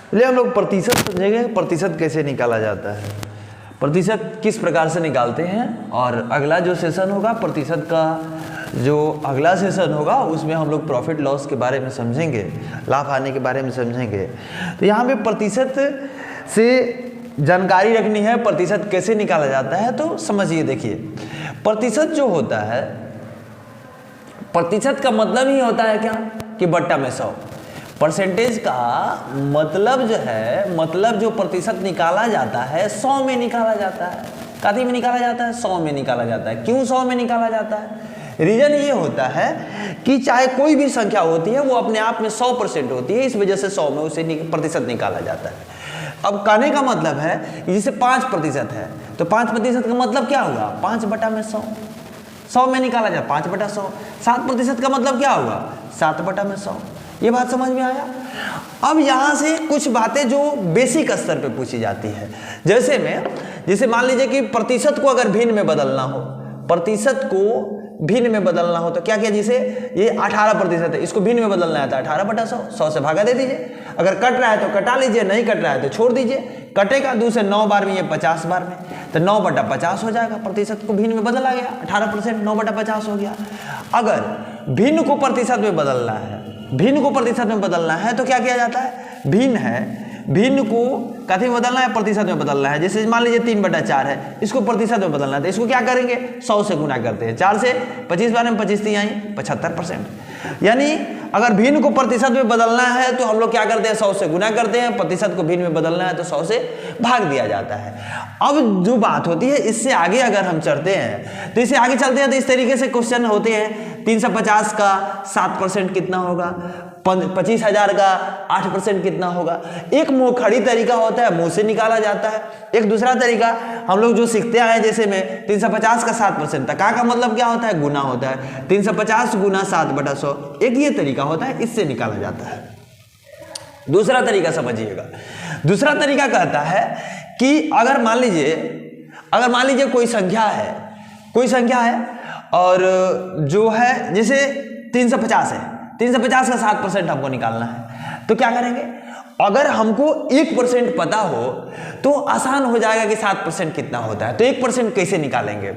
चलिए हम लोग प्रतिशत समझेंगे, प्रतिशत कैसे निकाला जाता है, प्रतिशत किस प्रकार से निकालते हैं। और अगला जो सेशन होगा प्रतिशत का, जो अगला सेशन होगा उसमें हम लोग प्रॉफिट लॉस के बारे में समझेंगे, लाभ हानि के बारे में समझेंगे। तो यहाँ पे प्रतिशत से जानकारी रखनी है, प्रतिशत कैसे निकाला जाता है। तो समझिए, देखिए प्रतिशत जो होता है, प्रतिशत का मतलब ही होता है क्या कि बट्टा में 100। परसेंटेज का मतलब जो है, मतलब जो प्रतिशत निकाला जाता है 100 में निकाला जाता है। काती में निकाला जाता है? 100 में निकाला जाता है। क्यों 100 में निकाला जाता है? रीजन ये होता है कि चाहे कोई भी संख्या होती है वो अपने आप में 100% होती है, इस वजह से 100 में उसे प्रतिशत निकाला जाता है। अब कहने का मतलब है कि जैसे 5% है तो 5% का मतलब क्या हुआ? 5 बटा में 100, 100 में निकाला जाए 5 बटा 100। 7% का मतलब क्या हुआ? 7 बटा में 100। ये बात समझ में आया? अब यहाँ से कुछ बातें जो बेसिक स्तर पे पूछी जाती है, जैसे मान लीजिए कि प्रतिशत को अगर भिन्न में बदलना हो, प्रतिशत को भिन्न में बदलना हो तो क्या किया? जैसे ये 18% है, इसको भिन्न में बदलना है तो 18 बटा 100, 100 से भागा दे दीजिए। अगर कट रहा है तो कटा लीजिए, नहीं कट रहा है तो छोड़ दीजिए। कटेगा 2 से 9 बार में, ये 50 बार में, तो 9 बटा 50 हो जाएगा। प्रतिशत को भिन्न में बदला गया, 18% 9 बटा 50 हो गया। अगर भिन्न को प्रतिशत में बदलना है, भिन्न को प्रतिशत में बदलना है तो क्या किया जाता है? भिन्न है, भिन्न को कथी में बदलना है? प्रतिशत में बदलना है। जैसे मान लीजिए 3 बटा 4 है, इसको प्रतिशत में बदलना है तो इसको क्या करेंगे? 100 से गुना करते हैं। 4 से 25 बार में 25 3 आई 75%। यानी अगर भिन्न को प्रतिशत में बदलना है तो हम लोग क्या करते हैं? 100 से गुना करते हैं। प्रतिशत को भिन्न में बदलना है तो 100 से भाग दिया जाता है। अब जो बात होती है, इससे आगे अगर हम चलते हैं तो इससे आगे चलते हैं तो इस तरीके से क्वेश्चन होते हैं। 350 का 7% कितना होगा? 25,000 का 8% कितना होगा? एक मुंह खड़ी तरीका होता है, मुंह से निकाला जाता है। एक दूसरा तरीका हम लोग जो सीखते आए, जैसे में 350 का 7% तक का मतलब क्या होता है? गुना होता है। 350 गुना 7 बटा 100, एक ये तरीका होता है, इससे निकाला जाता है। दूसरा तरीका समझिएगा, दूसरा तरीका कहता है कि अगर मान लीजिए कोई संख्या है और जो है जैसे 350 है, 350 का 7% हमको निकालना है तो क्या करेंगे? अगर हमको 1% पता हो तो आसान हो जाएगा कि 7% कितना होता है। तो 1% कैसे निकालेंगे?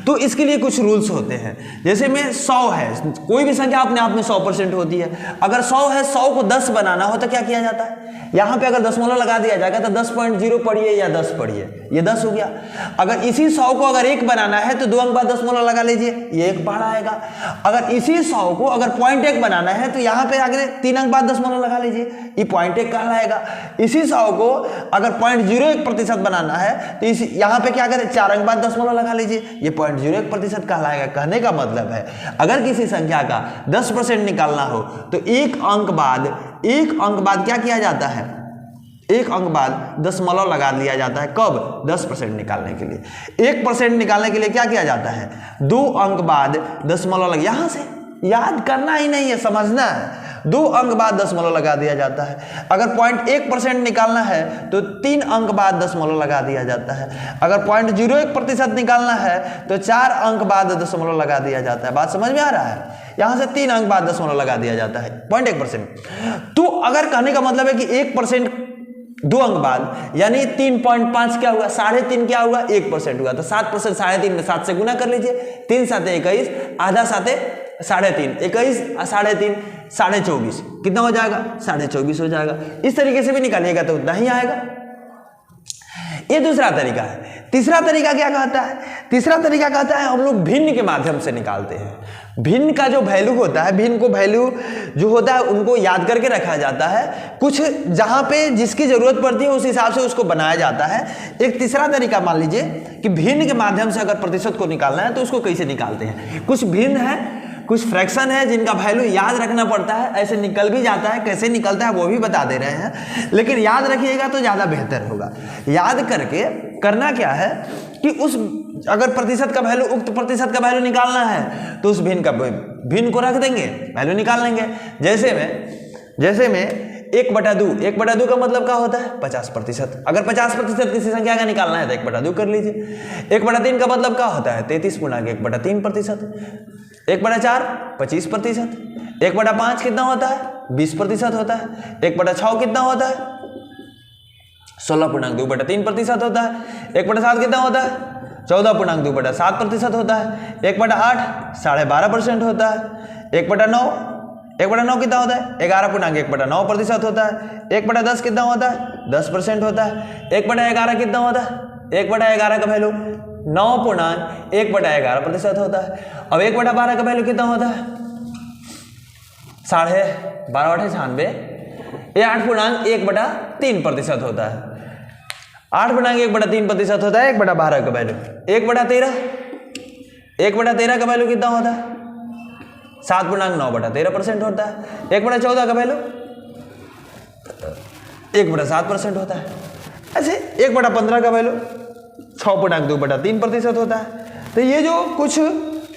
तो इसके लिए कुछ रूल्स होते हैं। जैसे में 100 है, कोई भी संख्या अपने आप में 100% होती है। अगर 100 है, 100 को 10 बनाना हो तो क्या किया जाता है? यहाँ पे अगर दशमलव लगा दिया जाएगा तो 10.0 पढ़िए या 10 पढ़िए, ये 10 हो गया। अगर इसी 100 को अगर 1 बनाना है तो 2 अंक बाद दशमलव लगा लीजिए, ये 1 पढ़ा आएगा। अगर इसी 100 को अगर 0.1 बनाना है तो यहाँ पे आगे 3 अंक बाद दशमलव लगा लीजिए, ये 0.1 कहलाएगा। इसी 100 को अगर 0.01% बनाना है तो इसी यहाँ पे क्या करें? 4 अंक बाद दशमलव लगा लीजिए, ये 0.01% कहलाएगा। कहने का मतलब है अगर किसी संख्या का 10% निकालना हो तो एक अंक बाद क्या किया जाता है? एक अंक बाद दशमलव लगा दिया जाता है। कब? 10% निकालने के लिए। 1% निकालने के लिए क्या किया जाता है? 2 अंक बाद दशमलव लग, यहां से याद करना ही नहीं है, समझना है। 2 अंक बाद दशमलव लगा दिया जाता है। अगर 0.1% निकालना है तो 3 अंक बाद दशमलव लगा दिया जाता है। अगर 0.01% निकालना है तो 4 अंक बाद दशमलव लगा दिया जाता है। बात समझ में आ रहा है? यहां से 3 अंक बाद दशमलव लगा दिया जाता है 0.1%। तो अगर कहने का मतलब है कि 1% 2 अंक बाद, यानी 3.5 क्या हुआ? 3.5 क्या हुआ? 1% हुआ। तो 7% 3.5 में 7 से गुना कर लीजिए। 3 7 21, आधा 7 3.5, 21 3.5 24, कितना हो जाएगा? 24.5 हो जाएगा। इस तरीके से भी निकालिएगा तो उतना ही आएगा। ये दूसरा तरीका है। तीसरा तरीका क्या कहता है? तीसरा तरीका कहता है हम लोग भिन्न के माध्यम से निकालते हैं। भिन्न का जो वैल्यू होता है, भिन्न को वैल्यू जो होता है उनको याद करके रखा जाता है। कुछ जहां पे जिसकी जरूरत पड़ती है उस हिसाब से उसको बनाया जाता है। एक तीसरा तरीका मान लीजिए कि भिन्न के माध्यम से अगर प्रतिशत को निकालना है तो उसको कैसे निकालते हैं। कुछ भिन्न है, कुछ फ्रैक्शन है जिनका वैल्यू याद रखना पड़ता है, ऐसे निकल भी जाता है। कैसे निकलता है वो भी बता दे रहे हैं, लेकिन याद रखिएगा तो ज़्यादा बेहतर होगा। याद करके करना क्या है कि उस अगर प्रतिशत का वैल्यू, उक्त प्रतिशत का वैल्यू निकालना है तो उस भिन्न को रख देंगे, वैल्यू निकाल लेंगे। जैसे में 1/2 का मतलब क्या होता है? 50%। अगर 50% किसी संख्या का निकालना है तो 1/2 कर लीजिए। 1/3 का मतलब क्या होता है? 33 गुना 1/3%। 1/4 25%। 1/5 कितना होता है? 20% होता है। 1/6 कितना होता है? 16.2/3% होता है। 1/7 कितना होता है? 14.2/7% होता है। 1/8 12.5% होता है। 1/9 कितना होता है? 11.1/9% होता है। 1/10 कितना होता है? 10% होता है। 1/11 कितना होता है? 1/11 का वैल्यू 9.1/11% होता है। अब 1/12 का वैल्यू कितना होता है? 12.5 ये 8.1/3% होता है। 8.1/3% होता है 1/12 का वैल्यू। 1/13 का वैल्यू कितना होता है? 7.9/13% होता है। 1/14 का वैल्यू 1/7% होता है। ऐसे 1/15 का वैल्यू 6.2/3% होता है। तो ये जो कुछ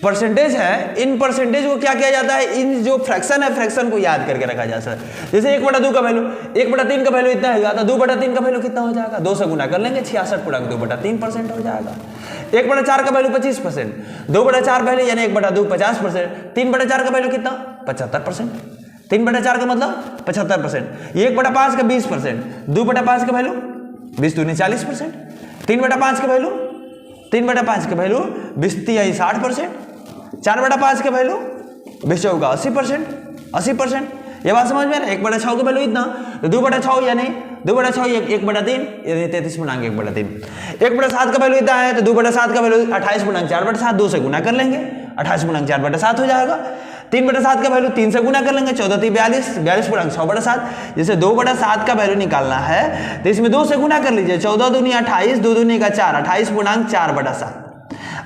परसेंटेज है, इन परसेंटेज को क्या किया जाता है? इन जो फ्रैक्शन है, फ्रैक्शन को याद करके रखा जा सकता है। जैसे 1/2 का वैल्यू 1/3 का वैल्यू इतना है, तो 2/3 का वैल्यू कितना हो जाएगा? 2 से गुना कर लेंगे, 66.2/3% हो जाएगा। 1/4 का वैल्यू 25%, 2/4 वैल्यू यानी 1/2 50%, 3/4 का वैल्यू कितना? 75%। 3/4 का मतलब 75%। 1/5 का 20%, 2/5 का वैल्यू 20 दूनी 40%, 3/5 का वैल्यू 20×3 60%, 4/5 का वैल्यू 20×4 80%, 80%। ये बात समझ में? 1/6 का वैल्यू इतना, तो 2/6 यानी 2/6 1/3 यानी 33.1/3। 1/7 का वैल्यू इतना है, तो 2/7 का वैल्यू 28.4/7, 2 से गुना कर लेंगे, 28.4/7 हो जाएगा। 3/7 का वैल्यू 3 से गुना कर लेंगे, 14×3 42, 42.6/7। जैसे 2/7 का वैल्यू निकालना है तो इसमें 2 से गुना कर लीजिए, 14 दूनी 28, 2 दूनी का 4, 28.4/7।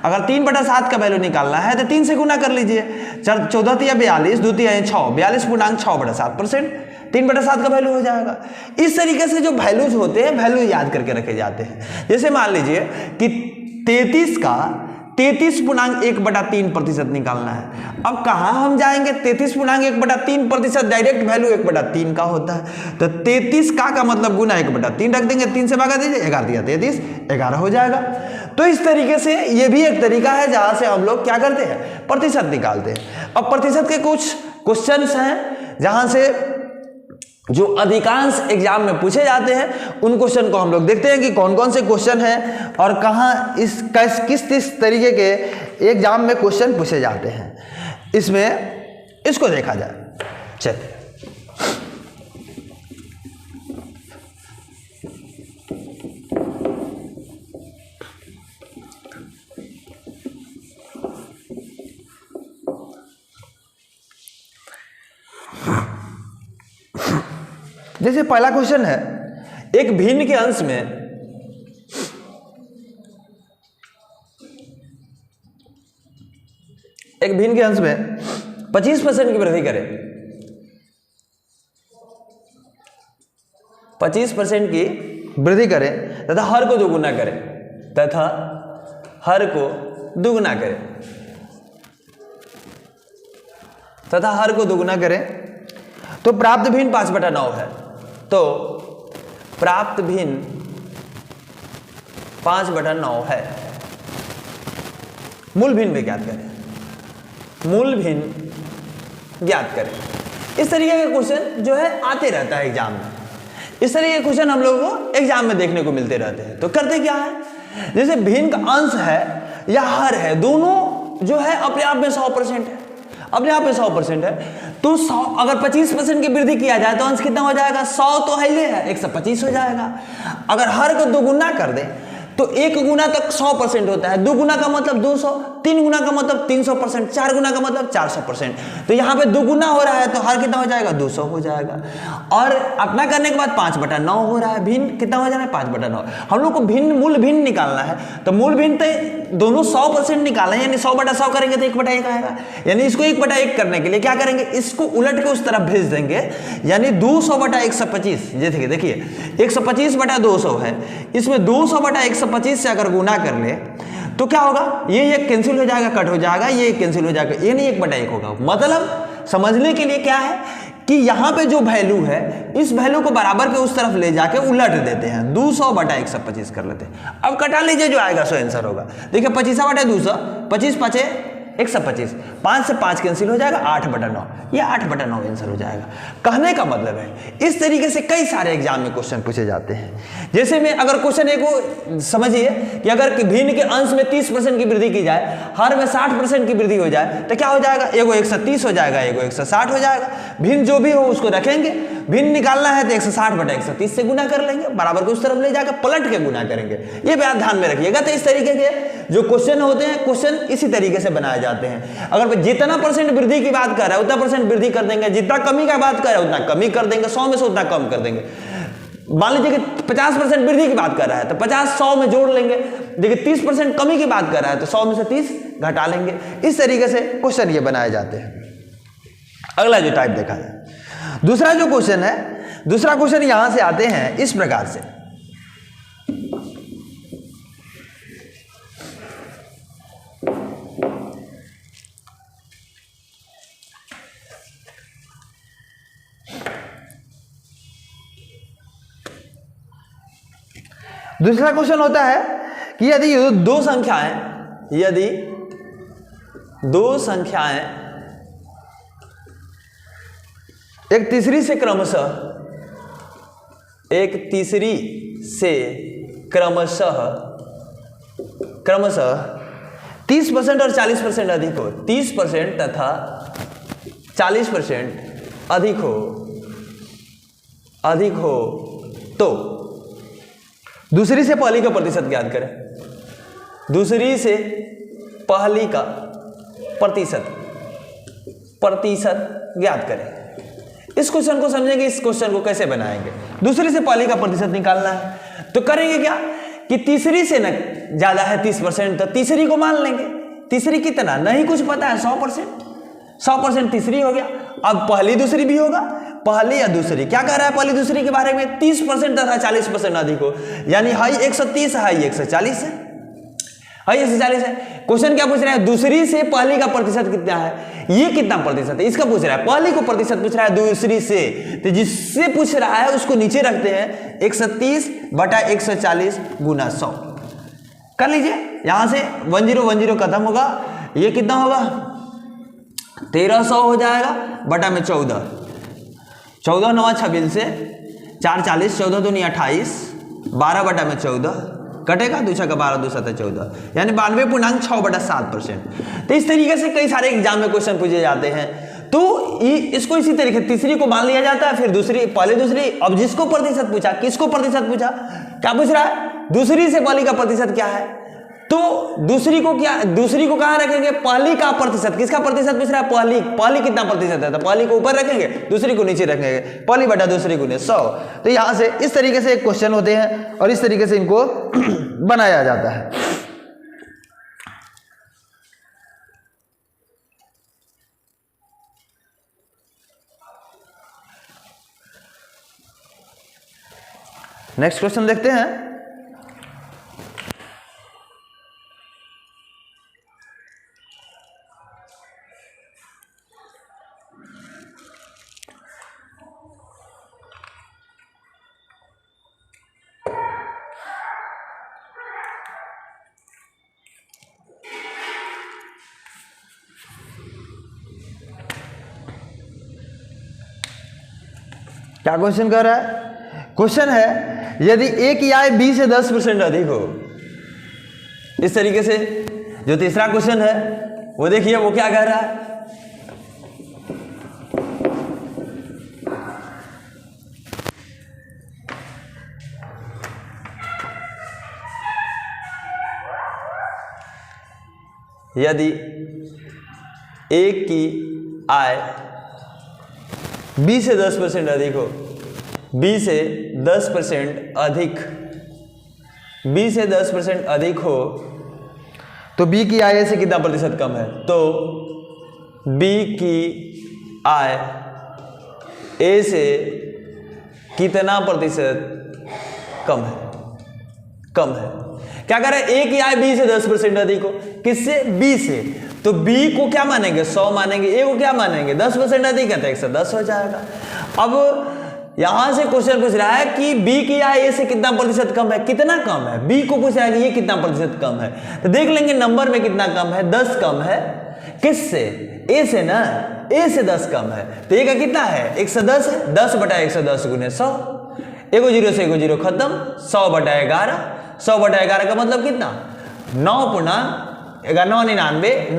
अगर 3/7 का वैल्यू निकालना है तो 3 से गुना कर लीजिए, 14 या 42, 2 6, 42.6/7%। 3/7 का वैल्यू हो जाएगा। इस तरीके से जो वैल्यूज होते हैं, वैल्यू याद करके रखे जाते हैं। जैसे मान लीजिए कि 33 का 33.1/3% निकालना है। अब कहाँ हम जाएंगे? 33.1/3% डायरेक्ट वैल्यू 1/3 का होता है, तो 33 का मतलब गुना 1/3 रख देंगे, 3 से भागा दीजिए, 11 दिया 33, 11 हो जाएगा। तो इस तरीके से ये भी एक तरीका है जहां से हम लोग क्या करते हैं? प्रतिशत निकालते हैं। अब प्रतिशत के कुछ क्वेश्चंस हैं जहां से जो अधिकांश एग्जाम में पूछे जाते हैं, उन क्वेश्चन को हम लोग देखते हैं कि कौन कौन से क्वेश्चन हैं और कहाँ किस तरीके के एग्जाम में क्वेश्चन पूछे जाते हैं। इसमें इसको देखा जाए। चलिए, जैसे पहला क्वेश्चन है, एक भिन्न के अंश में एक भिन्न के अंश में 25% की वृद्धि करें, 25% की वृद्धि करें तथा हर को दोगुना करें, तथा हर को दोगुना करें, तथा हर को दोगुना करें, तो प्राप्त भिन्न 5/9 है। तो प्राप्त भिन्न 5/9 है। मूल भिन्न भी ज्ञात करें, मूल भिन्न ज्ञात करें। इस तरीके के क्वेश्चन जो है आते रहता है एग्जाम में। इस तरीके के क्वेश्चन हम लोगों को एग्जाम में देखने को मिलते रहते हैं। तो करते क्या है, जैसे भिन्न का अंश है या हर है, दोनों जो है अपने आप में 100% है, अपने आप में 100% है। तो 100 अगर 25% की वृद्धि किया जाए तो अंश कितना हो जाएगा? 100 तो है 125 हो जाएगा। अगर हर को दोगुना कर दे तो 1 गुना तक 100% होता है, 2 गुना का मतलब 200, 3 गुना का मतलब 300%, 4 गुना का मतलब 400%। तो यहाँ पे 2 गुना हो रहा है तो हर कितना हो जाएगा? 200 हो जाएगा। और अपना करने के बाद 5/9 हो रहा है, भिन्न कितना हो जाना है? 5/9। हम लोग को भिन्न मूल भिन्न निकालना है, तो मूल भिन्न तो दोनों 100% निकालना है, यानी 100/100 करेंगे तो 1/1 आएगा। यानी इसको 1/1 करने के लिए क्या करेंगे? इसको उलट के उस तरफ भेज देंगे, यानी 200/125। जैसे देखिए 125/200 है, इसमें 200/125 से अगर गुना कर ले तो क्या होगा? ये कैंसिल हो जाएगा, कट हो जाएगा, ये कैंसिल हो जाएगा, ये नहीं 1/1 होगा। मतलब समझने के लिए क्या है कि यहाँ पे जो वैल्यू है, इस वैल्यू को बराबर के उस तरफ ले जाके उलट देते हैं, 200/125 कर लेते हैं। अब कटा लीजिए, जो आएगा सो आंसर होगा। देखिए 25/200, 25 5 125, 5 से 5 कैंसिल हो जाएगा, 8/9, ये 8/9 आंसर हो जाएगा। कहने का मतलब है इस तरीके से कई सारे एग्जाम में क्वेश्चन पूछे जाते हैं। जैसे में अगर क्वेश्चन एक को समझिए कि अगर भिन्न के अंश में 30% की वृद्धि की जाए, हर में 60% की वृद्धि हो जाए तो क्या हो जाएगा, एगो 130 हो जाएगा, एगो 160 हो जाएगा। भिन्न जो भी हो उसको रखेंगे, भिन्न निकालना है तो 160/130 से गुना कर लेंगे, बराबर को उस तरफ ले जाकर पलट के गुना करेंगे। ये बात ध्यान में रखिएगा। तो इस तरीके के जो क्वेश्चन होते हैं, क्वेश्चन इसी तरीके से बनाए जाते हैं। अगर जितना % वृद्धि की बात कर रहा है उतना % वृद्धि कर देंगे, जितना कमी का बात कर रहा है उतना कमी कर देंगे, 100 में से उतना कम कर देंगे। मान लीजिए कि 50% वृद्धि की बात कर रहा है तो 50 100 में जोड़ लेंगे, देखिए 30% कमी की बात कर रहा है तो 100 में से 30 घटा लेंगे। इस तरीके से क्वेश्चन ये बनाए जाते हैं। अगला जो टाइप देखा जाए, दूसरा जो क्वेश्चन है, दूसरा क्वेश्चन यहां से आते हैं इस प्रकार से। दूसरा क्वेश्चन होता है कि यदि दो संख्याएं एक तीसरी से क्रमशः 30% और 40% अधिक हो, 30% तथा 40% अधिक हो तो दूसरी से पहली का प्रतिशत ज्ञात करें। दूसरी से पहली का प्रतिशत ज्ञात करें। इस क्वेश्चन को समझेंगे, इस क्वेश्चन को कैसे बनाएंगे। दूसरी से पहली का प्रतिशत निकालना है तो करेंगे क्या कि तीसरी से न ज्यादा है 30% तो तीसरी को मान लेंगे। तीसरी कितना नहीं कुछ पता है, 100% तीसरी हो गया। अब पहली दूसरी भी होगा, पहली या दूसरी क्या कह रहा है पहली दूसरी के बारे में, 30% तथा 40% अधिक हो, यानी हाई 130 हाई 140 है, हाई 140 है। क्वेश्चन क्या पूछ रहा है, दूसरी से पहली का प्रतिशत कितना है, ये कितना प्रतिशत है इसका पूछ रहा है। पहली को प्रतिशत पूछ रहा है दूसरी से, तो जिससे पूछ रहा है उसको नीचे रखते हैं 130/140 गुना 100 कर लीजिए। यहां से 10 खत्म होगा, ये कितना होगा 1300 हो जाएगा बटा में 14, 14 9 26 से 4 40, 14 दूनी 28, 12 बटा में 14 कटेगा, 2 छक्का 12 2 7 14, यानी 92.6/7%। तो इस तरीके से कई सारे एग्जाम में क्वेश्चन पूछे जाते हैं। तो इसको इसी तरीके तीसरी को मान लिया जाता है, फिर दूसरी पहले दूसरी। अब जिसको प्रतिशत पूछा, किसको प्रतिशत पूछा, क्या पूछ रहा है दूसरी से पहली का प्रतिशत क्या है, तो दूसरी को कहां रखेंगे, पहली का प्रतिशत। किसका प्रतिशत पूछ रहा है, पहली कितना प्रतिशत है, तो पहली को ऊपर रखेंगे, दूसरी को नीचे रखेंगे, पहली बटा दूसरी गुने 100। तो यहां से इस तरीके से एक क्वेश्चन होते हैं और इस तरीके से इनको बनाया जाता है। नेक्स्ट क्वेश्चन देखते हैं। क्या क्वेश्चन कर रहा है, क्वेश्चन है यदि a की आय b से 10% अधिक हो। इस तरीके से जो तीसरा क्वेश्चन है वो देखिए वो क्या कह रहा है, यदि a की आय b से 10% अधिक हो, b से 10% अधिक हो तो b की आय से कितना प्रतिशत कम है, तो b की आय a से कितना प्रतिशत कम है। क्या कह रहा है, a की आय b से 10% अधिक हो, किससे, b से, तो b को क्या मानेंगे 100 मानेंगे, a को क्या मानेंगे 10% अधिक है तो 110 हो जाएगा। अब यहां से क्वेश्चन पूछ रहा है कि b की आय a से कितना प्रतिशत कम है, कितना कम है, b को पूछ रहा है कि ये कितना प्रतिशत कम है। तो देख लेंगे नंबर में कितना कम है, 10 कम है, किससे? ए से ना, ए से 10 कम है तो ए का कितना है? 110 है। 10 बटा 110 गुने 100, एगो जीरो से एगो जीरो खत्म, 100 बटा 11, 100 बटा 11 का मतलब कितना? 9.1/11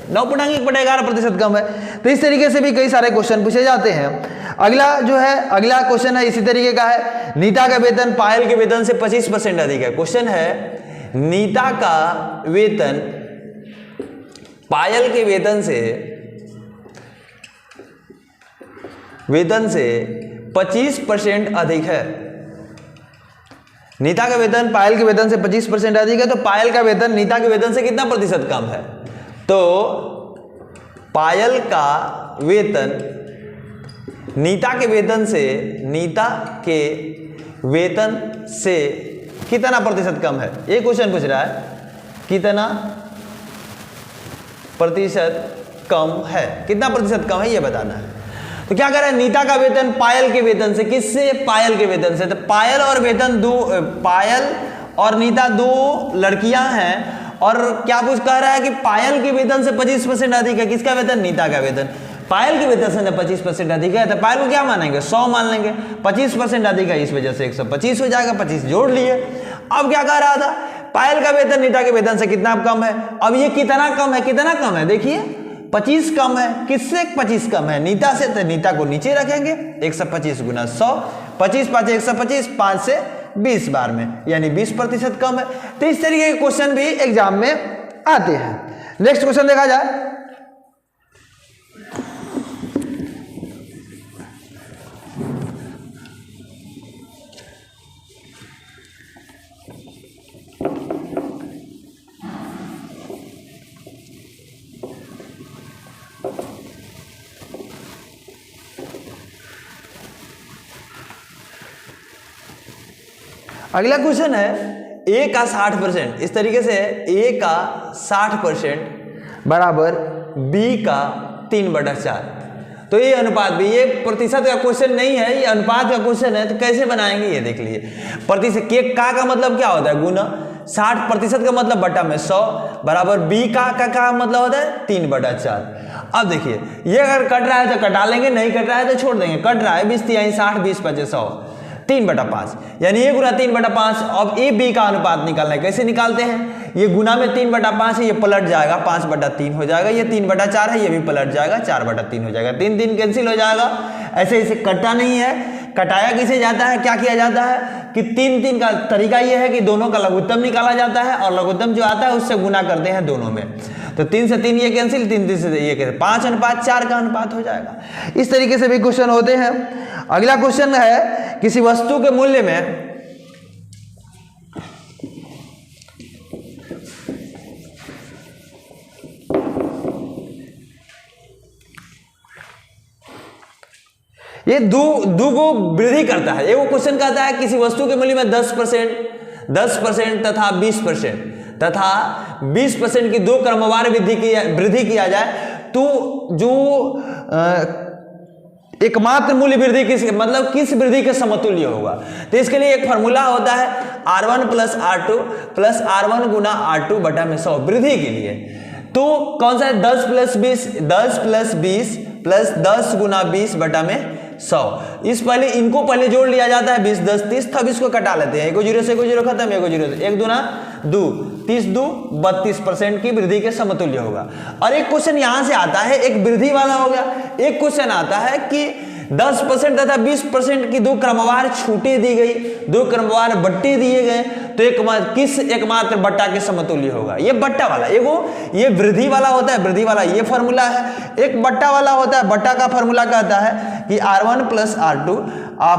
9.1/11% कम है। तो इस तरीके से भी कई सारे क्वेश्चन पूछे जाते हैं। अगला जो है, अगला क्वेश्चन है इसी तरीके का है, नीता का वेतन पायल के वेतन से 25% अधिक है। क्वेश्चन है नीता का वेतन पायल के वेतन से 25% अधिक है। नीता का वेतन पायल के वेतन से 25% अधिक है, तो पायल का वेतन नीता के वेतन से कितना प्रतिशत कम है? तो पायल का वेतन नीता के वेतन से कितना प्रतिशत कम है? ये क्वेश्चन पूछ रहा है, कितना प्रतिशत कम है, कितना प्रतिशत कम है ये बताना है। तो क्या कर रहा है? नीता का वेतन पायल के वेतन से, किससे? पायल के वेतन से। तो पायल और नीता दो लड़कियां हैं और क्या कुछ कह रहा है कि पायल के वेतन से 25% अधिक है। किसका वेतन? नीता का वेतन। पायल के वेतन से 25% अधिक है तो पायल को क्या मानेंगे? 100 मान लेंगे। 25% अधिक है, इस वजह से 125 हो जाएगा, 25 जोड़ लिए। अब क्या कह रहा था? पायल का वेतन नीता के वेतन से कितना कम है। अब ये कितना कम है? कितना कम है देखिए, 25 कम है। किससे 25 कम है? नीता से। तो नीता को नीचे रखेंगे, 125 गुना 100, 25 5 125, 5 से 20 बार में, यानी 20% कम है। तो इस तरीके के क्वेश्चन भी एग्जाम में आते हैं। नेक्स्ट क्वेश्चन देखा जाए। अगला क्वेश्चन है ए का 60%। इस तरीके से ए का 60% बराबर बी का 3/4। तो ये अनुपात भी, ये प्रतिशत का क्वेश्चन नहीं है, ये अनुपात का क्वेश्चन है। तो कैसे बनाएंगे ये देख लीजिए। प्रतिशत के का मतलब क्या होता है? गुना। 60% का मतलब बटा में 100 बराबर बी का मतलब होता है 3/4। अब देखिए ये अगर कट रहा है तो कटा लेंगे, नहीं कट रहा है तो छोड़ देंगे। कट रहा है 20 3 60, 20 5 100, 3/5 यानी ये गुना 3/5। अब ए बी का अनुपात निकालना है। कैसे निकालते हैं? ये गुना में 3/5 है, ये पलट जाएगा, 5/3 हो जाएगा। ये 3/4 है, ये भी पलट जाएगा, 4/3 हो जाएगा। 3 3 कैंसिल हो जाएगा। ऐसे इसे कटा नहीं है। कटाया किसे जाता है? क्या किया जाता है कि 3 3 का तरीका ये है कि दोनों का लघुत्तम निकाला जाता है और लघुत्तम जो आता है उससे गुना करते हैं दोनों में। तो 3 से 3 ये कैंसिल, 3 3 से ये कैंसिल, 5:4 का अनुपात हो जाएगा। इस तरीके से भी क्वेश्चन होते हैं। अगला क्वेश्चन है किसी वस्तु के मूल्य में ये दो को वृद्धि करता है। एक क्वेश्चन कहता है किसी वस्तु के मूल्य में 10% तथा 20% की दो क्रमवार वृद्धि किया जाए तो जो एकमात्र मूल्य वृद्धि किस वृद्धि के समतुल्य होगा। तो इसके लिए एक फॉर्मूला होता है R1 + R2 + R1 गुना R2 बटा में 100 वृद्धि के लिए। तो कौन सा है? 10 + 20 प्लस 10 गुना 20 बटा में 100। इनको पहले जोड़ लिया जाता है 20 10 30, तब इसको कटा लेते हैं। 1 0 से 1 0 खत्म, 1 0 से 1 दूना 2, 30 2 32% की वृद्धि के समतुल्य होगा। और एक क्वेश्चन यहां से आता है, एक वृद्धि वाला हो गया। एक क्वेश्चन आता है कि 10% तथा 20% की दो क्रमवार छूटे दी गई, दो क्रमवार बट्टे दिए गए, तो किस एकमात्र बट्टा के समतुल्य होगा? ये बट्टा वाला, ये वृद्धि वाला होता है, वृद्धि वाला ये फॉर्मूला है। एक बट्टा वाला होता है, बट्टा का फॉर्मूला कहता है कि R1 + R2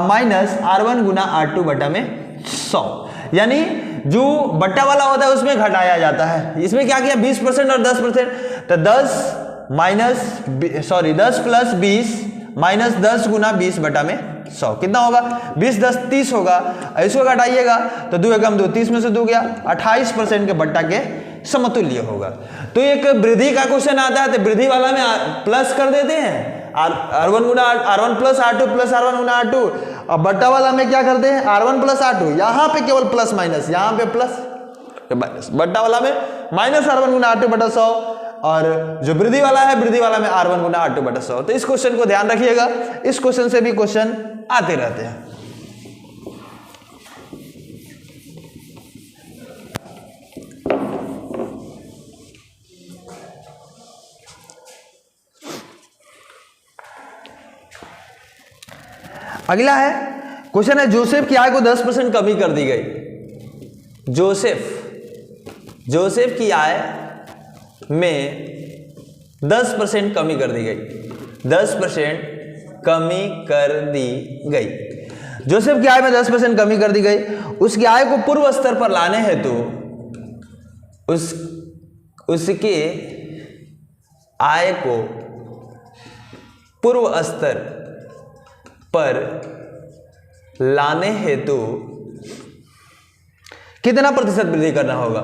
माइनस R1 गुना R2 बटा में 100। यानी जो बट्टा वाला होता है उसमें घटाया जाता है। इसमें क्या किया? 20% और 10%, तो 10 + 20 माइनस 10 गुना 20 बटा में 100 कितना होगा? 20 10 30 होगा। इसको घटाइएगा तो 2 एकम 2, 30 में से 2 गया, 28% के बट्टा के समतुल्य होगा। तो एक वृद्धि का क्वेश्चन आता है तो वृद्धि वाला में प्लस कर देते हैं, R1 + R2 + R1 गुना R2। अब बट्टा वाला में क्या करते हैं? R1 + R2, यहाँ पे केवल प्लस माइनस, यहाँ पे प्लस बट्टा वाला में -R1 गुना R2 बटा 100 और जो वृद्धि वाला है वृद्धि वाला में R1 गुना R2 बटा 100। तो इस क्वेश्चन को ध्यान रखिएगा, इस क्वेश्चन से भी क्वेश्चन आते रहते हैं। अगला है क्वेश्चन है जोसेफ की आय को 10% कमी कर दी गई। जोसेफ की आय में 10% कमी कर दी गई, 10% कमी कर दी गई। जोसेफ की आय में 10% कमी कर दी गई। उसकी आय को पूर्व स्तर पर लाने हेतु उसके आय को पूर्व स्तर पर लाने हेतु कितना प्रतिशत वृद्धि करना होगा।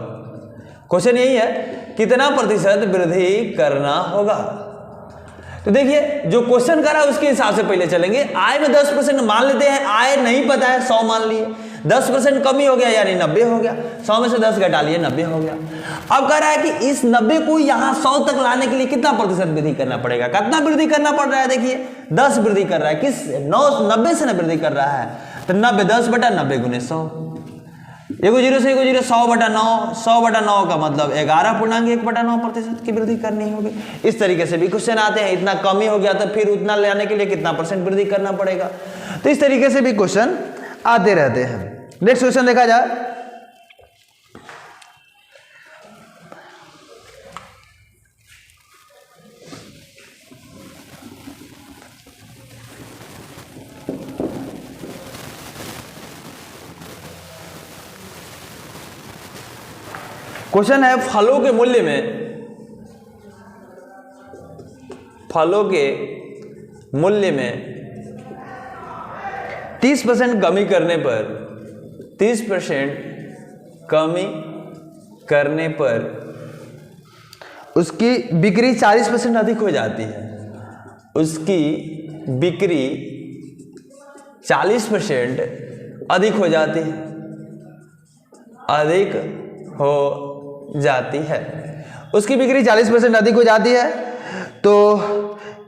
क्वेश्चन यही है, कितना प्रतिशत वृद्धि करना होगा। तो देखिए जो क्वेश्चन कर रहा है उसके हिसाब से पहले चलेंगे। आय में 10% मान लेते हैं, आय नहीं पता है 100 मान लिए, 10% कमी हो गया यानी 90 हो गया, 100 में से 10 घटा लिए 90 हो गया। अब कह रहा है कि इस 90 को यहां 100 तक लाने के लिए कितना प्रतिशत वृद्धि करना पड़ेगा। कितना वृद्धि करना पड़ रहा है, देखिए 10 वृद्धि कर रहा है, किस 90 से ना वृद्धि कर रहा है, तो 90 10 बटा 90 गुने 100, 1 0 से 1 0 100 बटा 9, 100 बटा 9 का मतलब 11.1/9% की वृद्धि करनी होगी। इस तरीके से भी क्वेश्चन आते हैं। इतना कमी हो गया तो फिर उतना लाने के लिए कितना % वृद्धि करना पड़ेगा। तो इस तरीके से भी क्वेश्चन आते रहते हैं। नेक्स्ट क्वेश्चन देखा जाए। क्वेश्चन है फलों के मूल्य में 30% कमी करने पर 30% कमी करने पर उसकी बिक्री 40% अधिक हो जाती है। उसकी बिक्री 40% अधिक हो जाती है, अधिक हो जाती है। उसकी बिक्री 40% अधिक हो जाती है तो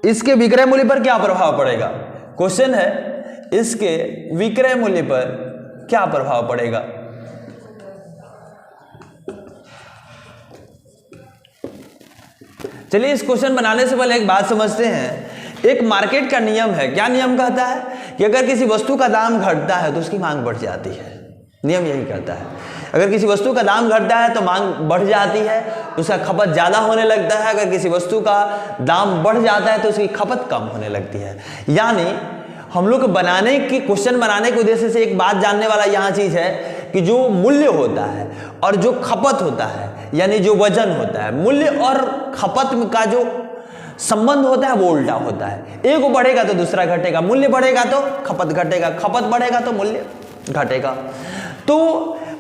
इसके विक्रय मूल्य पर क्या प्रभाव पड़ेगा। क्वेश्चन है इसके विक्रय मूल्य पर क्या प्रभाव पड़ेगा। चलिए इस क्वेश्चन बनाने से पहले एक बात समझते हैं। एक मार्केट का नियम है। क्या नियम कहता है कि अगर किसी वस्तु का दाम घटता है तो उसकी मांग बढ़ जाती है। नियम यही कहता है, अगर किसी वस्तु का दाम घटता है तो मांग बढ़ जाती है, उसका खपत ज़्यादा होने लगता है। अगर किसी वस्तु का दाम बढ़ जाता है तो उसकी खपत कम होने लगती है। यानी हम लोग बनाने की क्वेश्चन बनाने के उद्देश्य से एक बात जानने वाला यहाँ चीज़ है कि जो मूल्य होता है और जो खपत होता है यानी जो वजन होता है, मूल्य और खपत का जो संबंध होता है वो उल्टा होता है। एक बढ़ेगा तो दूसरा घटेगा, मूल्य बढ़ेगा तो खपत घटेगा, खपत बढ़ेगा तो मूल्य घटेगा। तो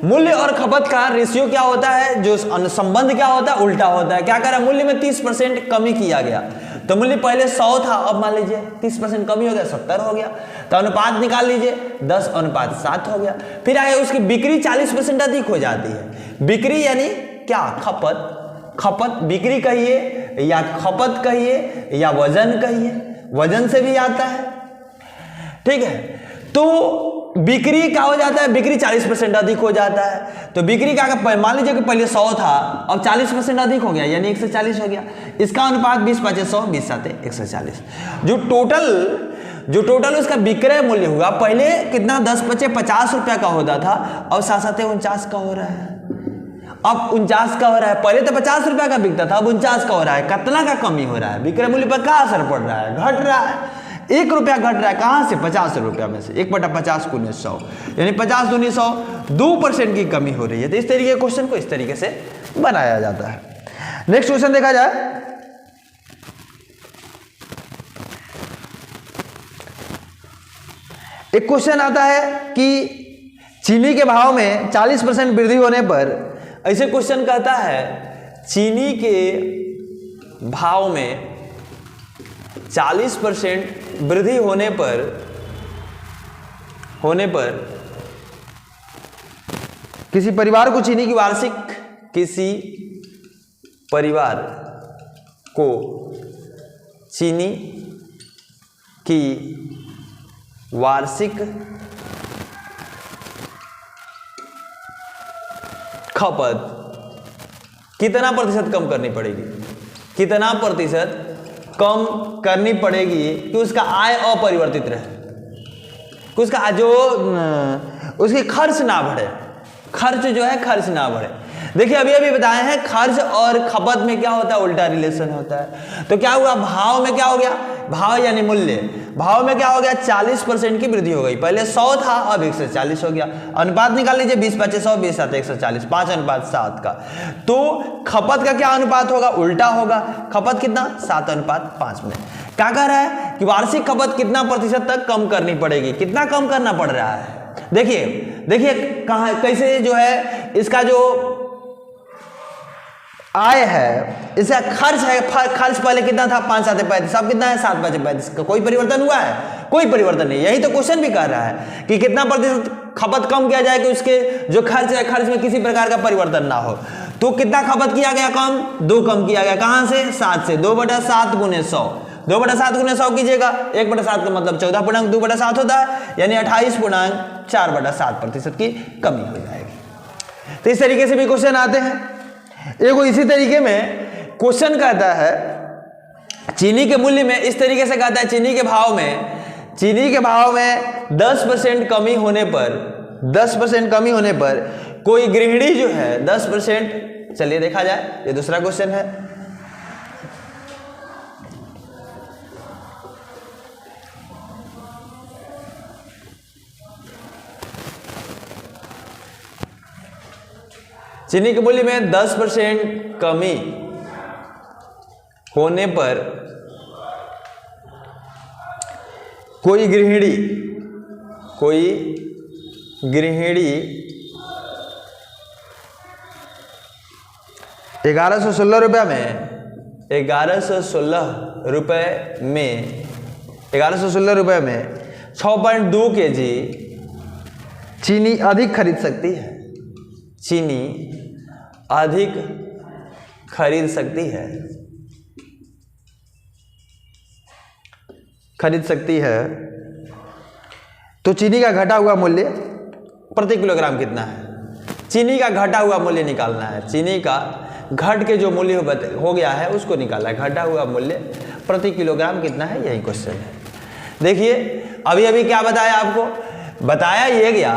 मूल्य और खपत का रेशियो क्या होता है, जो संबंध क्या होता है, उल्टा होता है। क्या कह रहा है, मूल्य में 30% कमी किया गया तो मूल्य पहले 100 था, अब मान लीजिए 30% कमी हो गया 70 हो गया, तो अनुपात निकाल लीजिए 10:7 हो गया। फिर आगे उसकी बिक्री 40% अधिक हो जाती है। बिक्री यानी क्या, खपत बिक्री कहिए या खपत कहिए या वजन कहिए, वजन से भी आता है, ठीक है। तो बिक्री क्या हो जाता है, बिक्री 40% अधिक हो जाता है। तो बिक्री का मान लीजिए कि पहले 100 था, अब 40% अधिक हो गया यानी 140 हो गया। इसका अनुपात 20×5 = 100, 20×7 = 140। जो टोटल उसका विक्रय मूल्य हुआ, पहले कितना 10×5 = 50 रुपया का होता था, अब 7×7 = 49 का हो रहा है। अब 49 का हो रहा है, पहले तो 50 रुपया का बिकता था, अब 49 का हो रहा है। कितना का कमी हो रहा है, विक्रय मूल्य पर क्या असर पड़ रहा है, घट रहा है। 1 रुपया घट रहा है, कहां से, 50 रुपया में से 1/50 × 100 यानी 50 × 100 2% की कमी हो रही है। तो इस तरीके के क्वेश्चन को इस तरीके से बनाया जाता है। नेक्स्ट क्वेश्चन देखा जाए। एक क्वेश्चन आता है कि चीनी के भाव में 40% वृद्धि होने पर, ऐसे क्वेश्चन कहता है चीनी के भाव में 40% वृद्धि होने पर किसी परिवार को चीनी की वार्षिक, किसी परिवार को चीनी की वार्षिक खपत कितना प्रतिशत कम करनी पड़ेगी, कितना प्रतिशत कम करनी पड़ेगी कि उसका आय अपरिवर्तित रहे, कि उसका जो उसके खर्च ना बढ़े, खर्च जो है खर्च ना बढ़े। देखिए अभी अभी बताए हैं खर्च और खपत में क्या होता है, उल्टा रिलेशन होता है। तो क्या हुआ, भाव में क्या हो गया, भाव यानी मूल्य, भाव में क्या हो गया 40% की वृद्धि हो गई। पहले 100 था, अब 140 हो गया। अनुपात निकाल लीजिए, 20/100, 20/140, 5:7 का। तो खपत का क्या अनुपात होगा, उल्टा होगा। खपत कितना, 7:5 में। क्या कह रहा है कि वार्षिक खपत कितना प्रतिशत तक कम करनी पड़ेगी, कितना कम करना पड़ रहा है। देखिए देखिए कहाँ कैसे जो है इसका जो आय है, इसका खर्च है, खर्च पहले कितना था 5/7 अब कितना है 7/35 कोई परिवर्तन हुआ है, कोई परिवर्तन नहीं। यही तो क्वेश्चन भी कह रहा है कि कितना प्रतिशत खपत कम किया जाए कि उसके जो खर्च है खर्च में किसी प्रकार का परिवर्तन ना हो। तो कितना खपत किया गया, कम 2 कम किया गया। कहां से, 7 से। 2/7 × 100, 2/7 × 100 कीजिएगा, 1/7 का मतलब 14.2/7 होता है, यानी 28.4/7% की कमी हो जाएगी। तो इस तरीके से भी क्वेश्चन आते हैं। एगो इसी तरीके में क्वेश्चन कहता है चीनी के मूल्य में, इस तरीके से कहता है चीनी के भाव में 10% कमी होने पर, 10% कमी होने पर कोई गृहिणी जो है 10%, चलिए देखा जाए, ये दूसरा क्वेश्चन है। चीनी के मूल्य में 10% कमी होने पर कोई गृहिणी 1116 रुपये में 1116 रुपये में 6.2 kg चीनी अधिक खरीद सकती है, चीनी अधिक खरीद सकती है। तो चीनी का घटा हुआ मूल्य प्रति किलोग्राम कितना है, चीनी का घटा हुआ मूल्य निकालना है। चीनी का घट के जो मूल्य हो गया है उसको निकालना है, घटा हुआ मूल्य प्रति किलोग्राम कितना है, यही क्वेश्चन है। देखिए अभी अभी क्या बताया आपको, बताया ये गया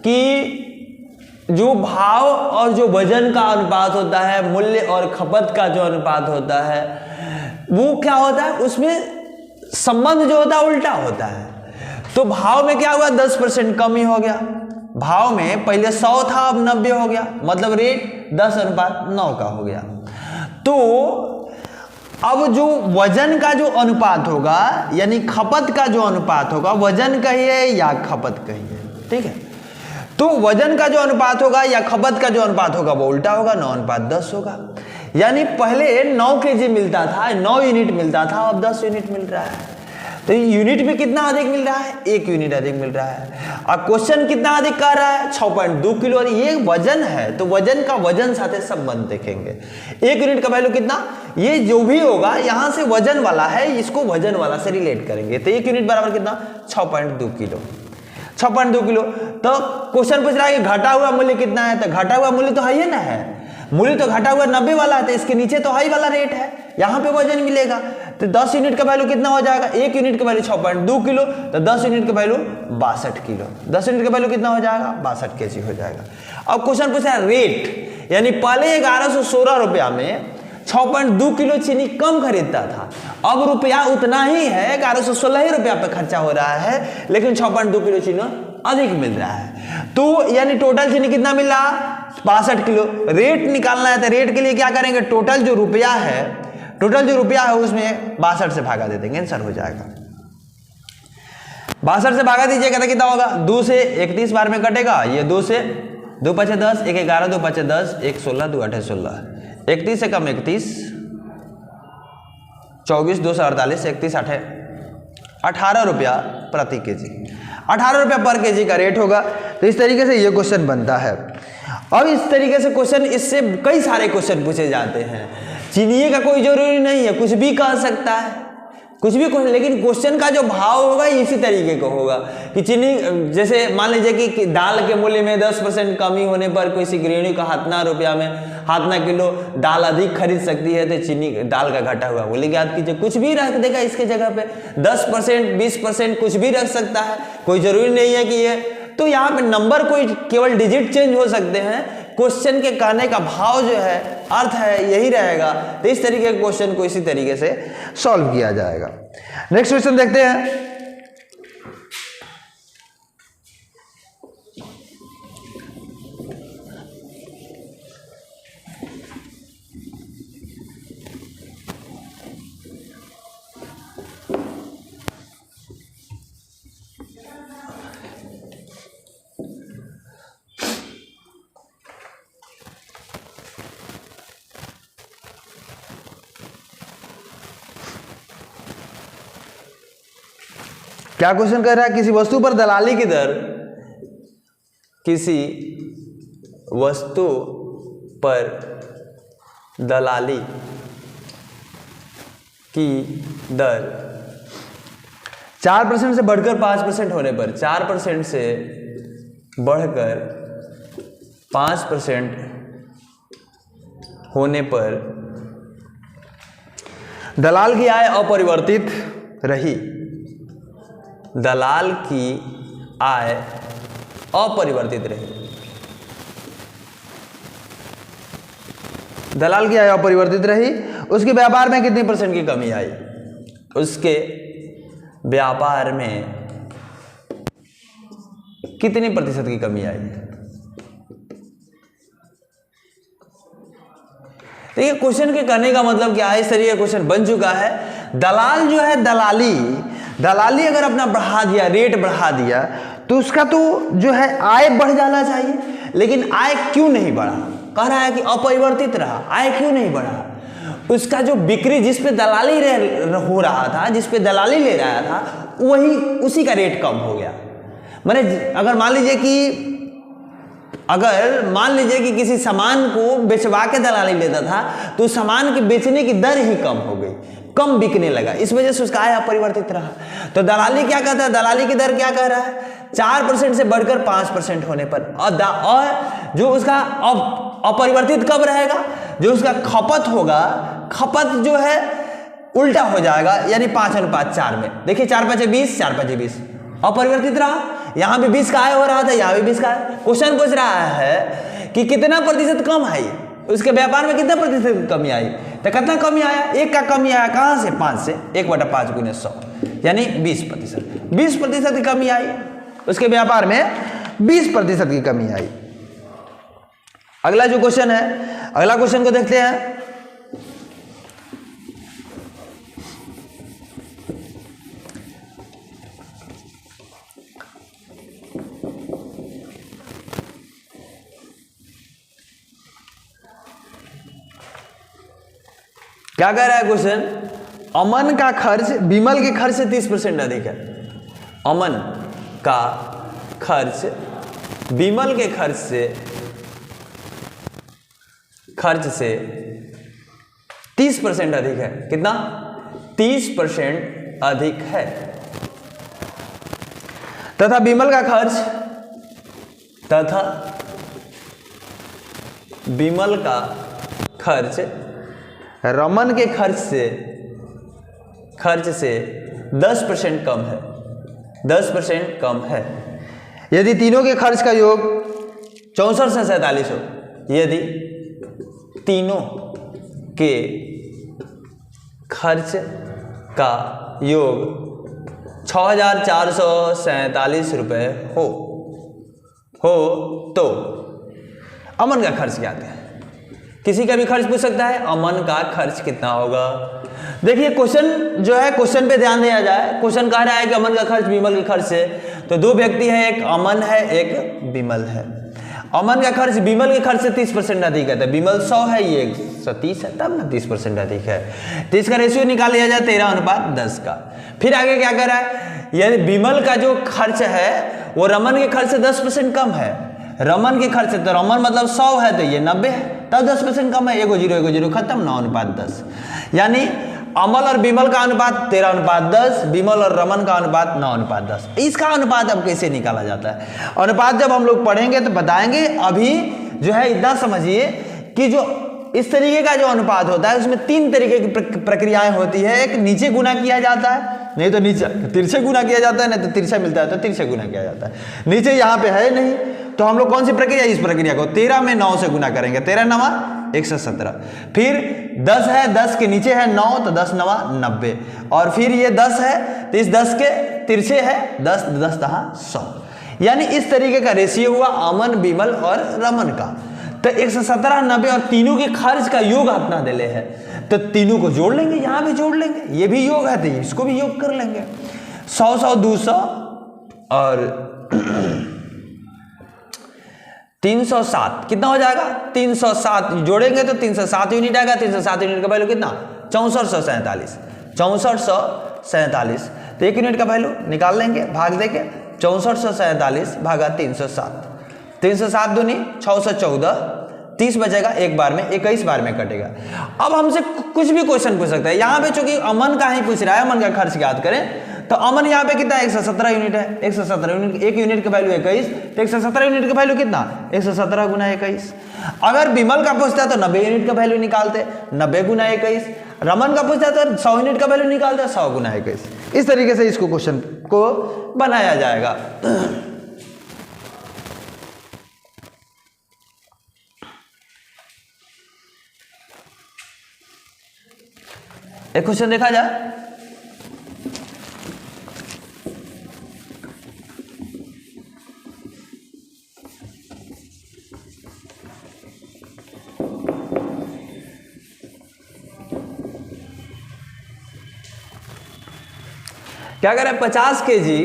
कि जो भाव और जो वजन का अनुपात होता है, मूल्य और खपत का जो अनुपात होता है, वो क्या होता है, उसमें संबंध जो होता है उल्टा होता है। तो भाव में क्या हुआ, 10% कमी हो गया। भाव में पहले 100 था, अब 90 हो गया, मतलब रेट 10:9 का हो गया। तो अब जो वजन का जो अनुपात होगा, यानी खपत का जो अनुपात होगा, वजन कहिए या खपत कहिए, ठीक है। तो वजन का जो अनुपात होगा या खपत का जो अनुपात होगा वो उल्टा होगा, 9:10 होगा। यानी पहले 9 kg मिलता था, 9 यूनिट मिलता था, अब 10 यूनिट मिल रहा है। तो यूनिट में कितना अधिक मिल रहा है, 1 यूनिट अधिक मिल रहा है। अब क्वेश्चन कितना अधिक कर रहा है, 6.2 किलो। ये वजन है, तो वजन का वजन साथ संबंध देखेंगे। 1 यूनिट का वैल्यू कितना, ये जो भी होगा यहां से वजन वाला है, इसको वजन वाला से रिलेट करेंगे। तो 1 यूनिट बराबर कितना, 6.2 किलो। 6.2 किलो। तो क्वेश्चन पूछ रहा है कि घटा हुआ मूल्य कितना है, तो घटा हुआ मूल्य तो हाई है ना, है मूल्य तो घटा हुआ 90 वाला है, तो इसके नीचे तो हाई वाला रेट है, यहाँ पे वजन मिलेगा। तो 10 यूनिट का वैल्यू कितना हो जाएगा, 1 यूनिट का वैल्यू 6.2 किलो, तो 10 यूनिट का वैल्यू 62 किलो। 10 यूनिट का वैल्यू कितना हो जाएगा, 62 kg हो जाएगा। अब क्वेश्चन पूछा है रेट, यानी पहले 1116 रुपया में 6.2 किलो चीनी कम खरीदता था, अब रुपया उतना ही है, 1116 रुपया पे खर्चा हो रहा है, लेकिन 6.2 किलो चीनी अधिक मिल रहा है। तो यानी टोटल चीनी कितना मिल रहा, 62 किलो। रेट निकालना है, तो रेट के लिए क्या करेंगे, टोटल जो रुपया है उसमें 62 से भागा दे देंगे, आंसर हो जाएगा। 62 से भागा दीजिएगा तो कितना होगा, 2 से 31 बार में कटेगा, ये 2 से 2 × 5 = 10, 1 × 11, 2 × 5 = 10, 1 × 16, 2 × 8 = 16, 31 से कम 31, 24, 2 से 48, 31 8 18 रुपया प्रति केजी, 18 रुपया पर केजी का रेट होगा। तो इस तरीके से ये क्वेश्चन बनता है। अब इस तरीके से क्वेश्चन, इससे कई सारे क्वेश्चन पूछे जाते हैं। चीनिए का कोई जरूरी नहीं है, कुछ भी कह सकता है, कुछ भी क्वेश्चन, लेकिन क्वेश्चन का जो भाव होगा इसी तरीके का होगा कि चीनी, जैसे मान लीजिए कि दाल के मूल्य में 10% कमी होने पर किसी गृहिणी का हाथना रुपया में हाथना किलो दाल अधिक खरीद सकती है, तो चीनी दाल का घटा हुआ बोले याद कीजिए, कुछ भी रख देगा इसके जगह पे, 10% 20% कुछ भी रख सकता है, कोई जरूरी नहीं है कि ये, तो यहाँ पे नंबर कोई केवल डिजिट चेंज हो सकते हैं, क्वेश्चन के कहने का भाव जो है, अर्थ है, यही रहेगा। तो इस तरीके के क्वेश्चन को इसी तरीके से सॉल्व किया जाएगा। नेक्स्ट क्वेश्चन देखते हैं। क्या क्वेश्चन कह रहा है? किसी वस्तु पर दलाली की दर, किसी वस्तु पर दलाली की दर 4% से बढ़कर 5% होने पर, 4% से बढ़कर 5% होने पर दलाल की आय अपरिवर्तित रही। दलाल की आय अपरिवर्तित रही। दलाल की आय अपरिवर्तित रही, उसके व्यापार में कितनी % की कमी आई? उसके व्यापार में कितनी % की कमी आई? देखिए क्वेश्चन के कहने का मतलब क्या है, इस तरीके का क्वेश्चन बन चुका है। दलाल जो है, दलाली अगर अपना बढ़ा दिया, रेट बढ़ा दिया, तो उसका तो जो है आय बढ़ जाना चाहिए, लेकिन आय क्यों नहीं बढ़ा? कह रहा है कि अपरिवर्तित रहा, आय क्यों नहीं बढ़ा? उसका जो बिक्री, जिस पे दलाली हो रहा था, जिस पे दलाली ले रहा था, वही उसी का रेट कम हो गया। माने अगर मान लीजिए कि किसी सामान को बेचवा के दलाली लेता था, तो उस सामान के बेचने की दर ही कम हो गई, कम बिकने लगा, इस वजह से उसका आय अपरिवर्तित रहा। तो दलाली क्या कहता है? दलाली की दर क्या कह रहा है? 4% से बढ़कर 5% होने पर, और जो उसका अपरिवर्तित कब रहेगा? जो उसका खपत होगा, खपत जो है उल्टा हो जाएगा, यानी 5:4 में। देखिए 4×5 = 20, 4×5 = 20, अपरिवर्तित रहा। यहाँ भी 20 का आय हो रहा था, यहाँ भी 20 का आय। क्वेश्चन पूछ रहा है कि कितना प्रतिशत कम है, उसके व्यापार में कितना प्रतिशत कमी आई? तो कितना कमी आया? 1 का कमी आया, कहाँ से? 5 से। 1/5 × 100 यानी 20%। 20% की कमी आई, उसके व्यापार में 20% की कमी आई। अगला जो क्वेश्चन है, अगला क्वेश्चन को देखते हैं। क्या कह रहा है क्वेश्चन? अमन का खर्च विमल के खर्च से 30% अधिक है। अमन का खर्च विमल के खर्च से 30% अधिक है। कितना? 30% अधिक है। तथा विमल का खर्च रमन के खर्च से 10% कम है। 10% कम है। यदि तीनों के खर्च का योग 64 से 47 हो, यदि तीनों के खर्च का योग 6447 रुपये हो तो अमन का खर्च क्या है? किसी का भी खर्च पूछ सकता है, अमन का खर्च कितना होगा? देखिए क्वेश्चन जो है, क्वेश्चन पे ध्यान दिया जाए। क्वेश्चन कह रहा है कि अमन का खर्च विमल के खर्च से, तो दो व्यक्ति हैं, एक अमन है, एक विमल है। अमन का खर्च विमल के खर्च से 30% अधिक है, तो विमल 100 है, ये 130 है, तब ना 30% अधिक है। तो इसका रेशियो निकाल लिया जाए 13:10 का। फिर आगे क्या कर रहा है? यदि विमल का जो खर्च है वो रमन के खर्च से 10% कम है, रमन के खर्च है, तो रमन मतलब 100 है तो ये 90 है, तब 10% कम है। एगो जीरो खत्म, 9:10। यानी अमल और विमल का अनुपात 13:10, विमल और रमन का अनुपात 9:10। इसका अनुपात अब कैसे निकाला जाता है? अनुपात जब हम लोग पढ़ेंगे तो बताएंगे। अभी जो है इतना समझिए कि जो इस तरीके का जो अनुपात होता है उसमें 3 तरीके की प्रक्रियाएं होती है। एक नीचे गुना किया जाता है, नहीं तो नीचे तिरछे गुना किया जाता है, नहीं तो तिरछा मिलता है तो तिरछे गुना किया जाता है। नीचे यहाँ पे है नहीं, तो हम लोग कौन सी प्रक्रिया, इस प्रक्रिया को 13 में 9 से गुना करेंगे, 13 9 117। फिर 10 है, 10 के नीचे है 9 तो 10 9 90, और फिर ये 10 है तो इस 10 के तिरछे है 10 10 दहा 100। यानी इस तरीके का रेशियो हुआ अमन, विमल और रमन का। तो 117, 90 और तीनों के खर्च का योग अपना दिले है, तो तीनों को जोड़ लेंगे, यहां भी जोड़ लेंगे, ये भी योग है तो इसको भी योग कर लेंगे। 100 100 200 और 307 कितना हो जाएगा? 307 जोड़ेंगे तो 307 यूनिट आएगा। 307 यूनिट का वैल्यू कितना? 6447। 6447, तो 1 यूनिट का वैल्यू निकाल लेंगे, भाग देंगे 6447 भागा 307। 307 दूनी 614, 30 बचेगा, एक बार में 21 बार में कटेगा। अब हमसे कुछ भी क्वेश्चन पूछ सकता है। यहाँ पे चूंकि अमन का ही पूछ रहा है, अमन का खर्च याद करें, तो अमन यहाँ पे कितना है? 117 यूनिट है। 117 यूनिट, 1 यूनिट का वैल्यू 21, तो 117 यूनिट का वैल्यू कितना? 117 गुना 21। अगर विमल का पूछता है तो 90 यूनिट का वैल्यू निकालते, 90 गुना 21। रमन का पूछता है तो 100 यूनिट का वैल्यू निकालते, 100 गुना 21। इस तरीके से इसको क्वेश्चन को बनाया जाएगा। एक क्वेश्चन देखा जाए। क्या कह रहा है? 50 केजी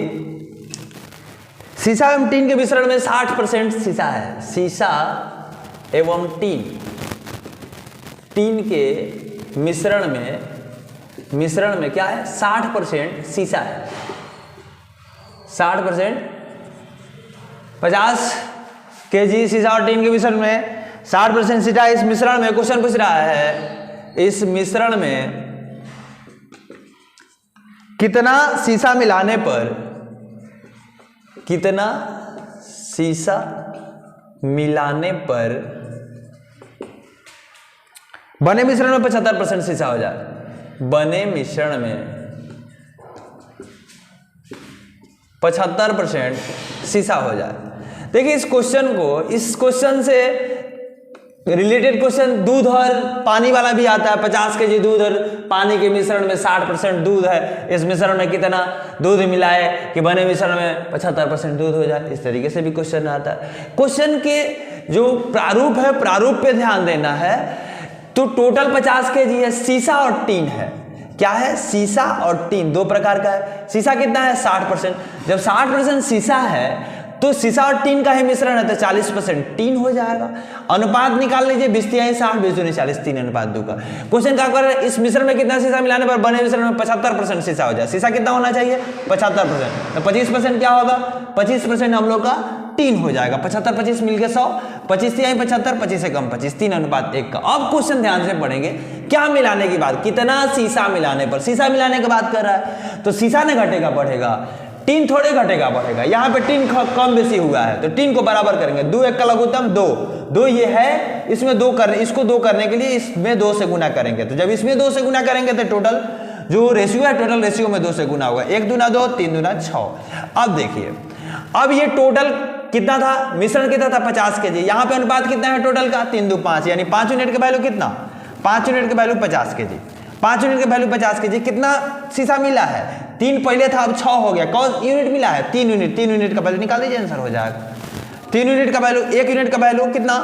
सीसा एवं टीन के मिश्रण में 60% सीसा है। सीसा एवं टीन के मिश्रण में क्या है? 60% सीसा है। 60%, 50 केजी सीसा और टीन के मिश्रण में 60% सीसा। इस मिश्रण में क्वेश्चन पूछ रहा है, इस मिश्रण में कितना सीसा मिलाने पर, कितना सीसा मिलाने पर बने मिश्रण में 75% सीसा हो जाए? बने मिश्रण में 75% सीसा हो जाए। देखिए इस क्वेश्चन से रिलेटेड क्वेश्चन दूध और पानी वाला भी आता है। 50 केजी दूध और पानी के मिश्रण में 60% दूध है, इस मिश्रण में कितना दूध मिलाए कि बने मिश्रण में 75% दूध हो जाए। इस तरीके से भी क्वेश्चन आता है। क्वेश्चन के जो प्रारूप है, प्रारूप पे ध्यान देना है। तो टोटल 50 केजी है, सीसा और टीन है। क्या है? सीसा और टीन, दो प्रकार का है। सीसा कितना है? 60%। जब 60% सीसा है तो सीसा और टीन का ही मिश्रण है तो 40% टीन हो जाएगा। अनुपात निकाल लीजिए, 20 तिहाई 60, 20 दूनी 40, 3:2 का। क्वेश्चन क्या कर रहे हैं? इस मिश्रण में कितना सीसा मिलाने पर बने मिश्रण में 75% सीसा हो जाए? सीसा कितना होना चाहिए? 75%। तो 25% क्या होगा? 25% हम लोग का टीन हो जाएगा। 75 25 मिलकर 100, 25 तिहाई 75, 25 से कम 25, 3:1 का। अब क्वेश्चन ध्यान से पढ़ेंगे, क्या मिलाने की बात, कितना सीसा मिलाने पर, सीसा मिलाने की बात कर रहा है तो सीसा ने घटेगा बढ़ेगा, टीन थोड़े घटेगा बढ़ेगा। यहाँ पे टीन कम बेसी हुआ है तो टीन को बराबर करेंगे। 2 1 का लघुत्तम 2 ये है, इसमें 2 करने, इसको 2 करने के लिए इसमें 2 से गुना करेंगे। तो जब इसमें 2 से गुना करेंगे तो टोटल जो रेशियो है, टोटल रेशियो में 2 से गुना होगा। 1 दूना 2, 3 दूना 6। अब देखिए, अब ये टोटल कितना था? मिश्रण कितना था? 50 केजी। यहाँ पे अनुपात कितना है टोटल का? 3:2 5, यानी 5 यूनिट का वैल्यू कितना? 5 यूनिट का वैल्यू 50 केजी। 5 यूनिट का वैल्यू 50 केजी। कितना सीसा मिला है? 3 पहले था, अब 6 हो गया। कौन यूनिट मिला है? 3 यूनिट। 3 यूनिट का वैल्यू निकाल दीजिए, आंसर हो जाएगा। 3 यूनिट का वैल्यू, 1 यूनिट का वैल्यू कितना?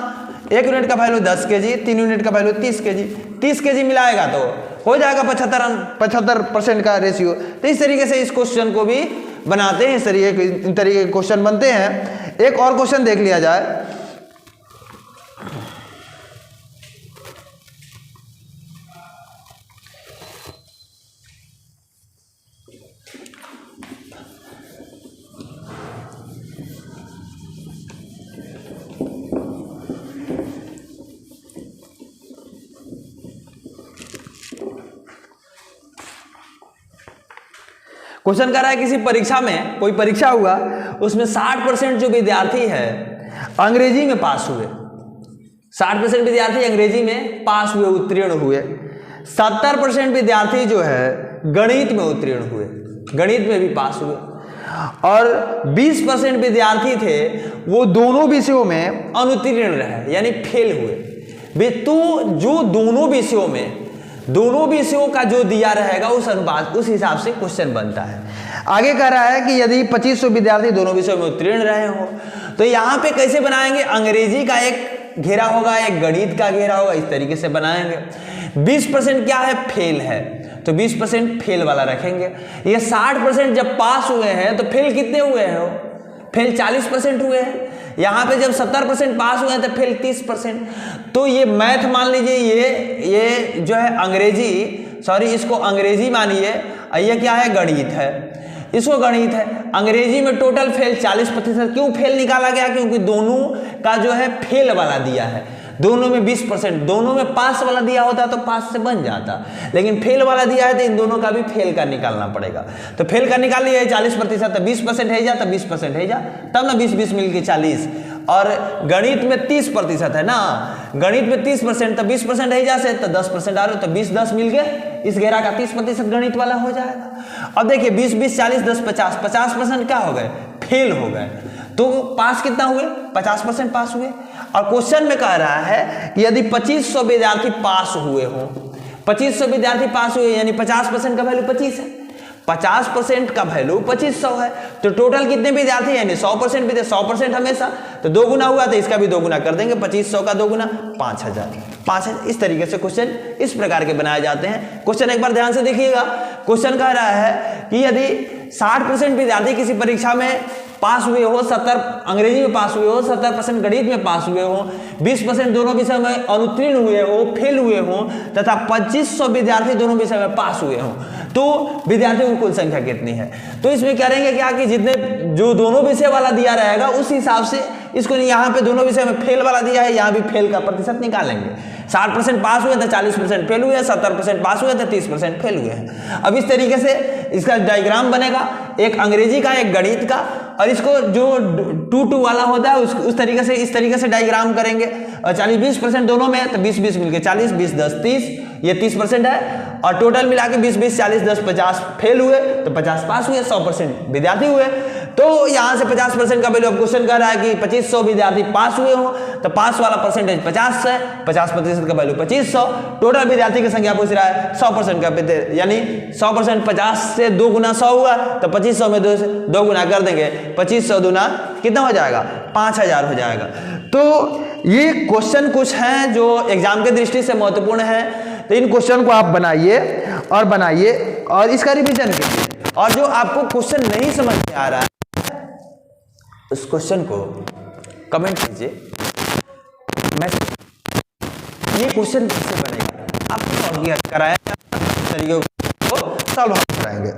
1 यूनिट का वैल्यू 10 केजी, 3 यूनिट का वैल्यू 30 केजी। 30 केजी मिलाएगा तो हो जाएगा 75% का रेशियो। तो इस तरीके से इस क्वेश्चन को भी बनाते हैं। इस तरीके के क्वेश्चन बनते हैं। एक और क्वेश्चन देख लिया जाए। क्वेश्चन कर रहा है किसी परीक्षा में, कोई परीक्षा हुआ, उसमें 60% जो विद्यार्थी है अंग्रेजी में पास हुए, 60% विद्यार्थी अंग्रेजी में पास हुए, उत्तीर्ण हुए। 70% विद्यार्थी जो है गणित में उत्तीर्ण हुए, गणित में भी पास हुए, और 20% विद्यार्थी थे वो दोनों विषयों में अनुत्तीर्ण रहे, यानी फेल हुए। तो जो दोनों विषयों का जो दिया रहेगा उस अनुपात, उस हिसाब से क्वेश्चन बनता है। आगे कह रहा है कि यदि 2500 विद्यार्थी दोनों विषयों में उत्तीर्ण रहे हो तो यहाँ पे कैसे बनाएंगे, अंग्रेजी का एक घेरा होगा, एक गणित का घेरा होगा, इस तरीके से बनाएंगे। 20% क्या है, फेल है, तो 20% फेल वाला रखेंगे। ये 60% जब पास हुए हैं तो फेल कितने हुए हैं, फेल 40% हुए हैं। यहाँ पे जब 70% पास हुए हैं तो फेल 30%। तो ये मैथ मान लीजिए, ये जो है अंग्रेजी, इसको अंग्रेजी मानिए, ये क्या है, गणित है, इसको गणित है। अंग्रेजी में टोटल फेल 40%। क्यों फेल निकाला गया, क्योंकि दोनों का जो है फेल वाला दिया है, दोनों में 20%, दोनों में पास वाला दिया होता तो पास से बन जाता, लेकिन फेल वाला दिया है तो इन दोनों का भी फेल का निकालना पड़ेगा। तो फेल का निकाल लिया 40%, तो 20% है जा, तो 20% है जा, तब ना 20-20 मिल के 40। और गणित में 30% है ना, गणित में 30%, तो 20% है जा से, तो 10% आ रहे, तो 20-10 मिल के इस घेरा का 30% गणित वाला हो जाएगा। अब देखिए 20-20 40 10 50, 50% क्या हो गए, फेल हो गए। तो पास कितना हुए, 50% पास हुए। और क्वेश्चन में कह रहा है कि यदि 2500 विद्यार्थी पास हुए हो, 2500 विद्यार्थी पास हुए, यानी 50% का वैल्यू 25 है, 50% का वैल्यू 2500 है, तो टोटल कितने विद्यार्थी, यानी 100% भी थे, 100% हमेशा, तो 2 गुना हुआ तो इसका भी 2 गुना कर देंगे, 2500 का 2 गुना 5000। इस तरीके से क्वेश्चन इस प्रकार के बनाए जाते हैं। क्वेश्चन एक बार ध्यान से देखिएगा। क्वेश्चन कह रहा है कि यदि 60% विद्यार्थी किसी परीक्षा में पास हुए हो, 70 अंग्रेजी में पास हुए हो, 70% गणित में पास हुए हो, 20% दोनों विषय में अनुत्तीर्ण हुए हो, फेल हुए हो, तथा 2500 विद्यार्थी दोनों विषय में पास हुए हो, तो विद्यार्थियों की कुल संख्या कितनी है। तो इसमें करेंगे क्या कि जितने जो दोनों विषय वाला दिया रहेगा उस हिसाब से इसको, यहाँ पे दोनों विषय में फेल वाला दिया है, यहाँ भी फेल का प्रतिशत निकालेंगे। 60% पास हुए तो 40% फेल हुए, 70% पास हुए तो 30% फेल हुए हैं। अब इस तरीके से इसका डायग्राम बनेगा, एक अंग्रेजी का, एक गणित का, और इसको जो 2-2 वाला होता है उस तरीके से, इस तरीके से डायग्राम करेंगे। और 40-20% दोनों में है तो 20-20 मिलके 40, 20-10 30, ये 30% है, और टोटल मिला के 20-20 40 10 50 फेल हुए तो 50 पास हुए, 100% विद्यार्थी हुए। तो यहाँ से 50% का वैल्यू, अब क्वेश्चन कह रहा है कि 2500 विद्यार्थी पास हुए हो, तो पास वाला परसेंटेज 50 है, 50% का वैल्यू 2500, टोटल विद्यार्थी की संख्या पूछ रहा है 100% का, यानी 100% 50 से 2 गुना 100 हुआ, तो 2500 में 2 गुना कर देंगे, 2500 दूना कितना हो जाएगा, 5000 हो जाएगा। तो ये क्वेश्चन कुछ हैं जो एग्जाम के दृष्टि से महत्वपूर्ण है, तो इन क्वेश्चन को आप बनाइए और इसका रिवीजन कीजिए। और जो आपको क्वेश्चन नहीं समझ में आ रहा है उस क्वेश्चन को कमेंट कीजिए, ये क्वेश्चन कैसे बनेगा आपको कराया तरीके को सॉल्व कराएंगे।